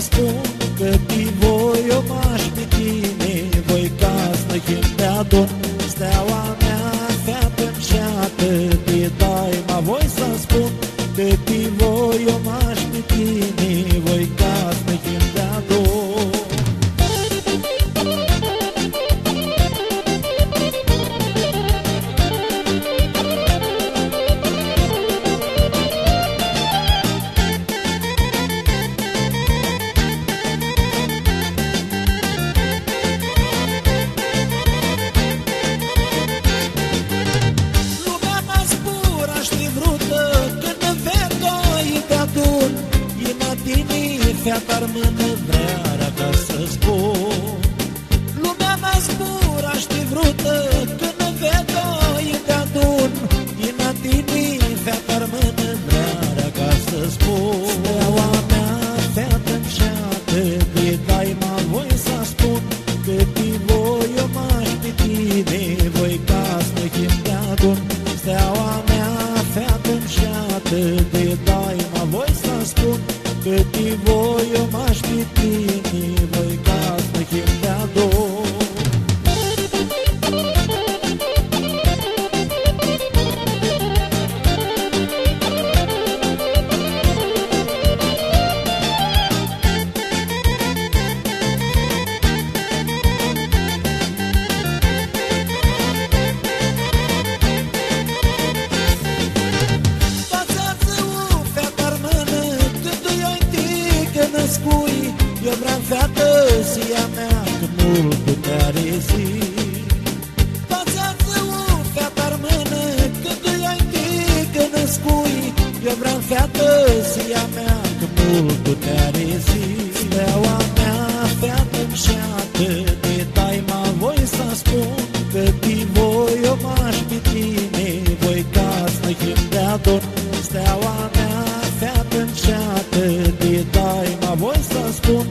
spun că pe voi eu m-aș pe tine, voi casnă când te adun. Steaua mea, fată-mi șeată, pe daima voi să spun că pe voi eu m-aș pe tine, voi casnă când te adun. Fata-r mână vrea ca să spun. Lumea mea zbura, știi vrută, când în vedoi te adun. Din tine, fata-r mână vrea ca să spun. Steaua mea, fată-mi șeată, de daima voi să spun că pe voi eu m-aș pe tine, voi casnă când te adun. Steaua mea, fată-mi șeată, de daima voi să spun că pe voi eu m-aș pe tine, voi casnă când te adun. Eu vreau fată sia mea cât mult putere zi. Dați-ați-o, fata-r mână, când i-ai că născui. Eu vreau fată sia mea cât mult putere zi. Steaua mea, fată-mi șeată, de daima voi să spun că pe voi eu m-aș pe tine, voi casnă când te adun. Steaua mea, fată-mi șeată, de daima voi să spun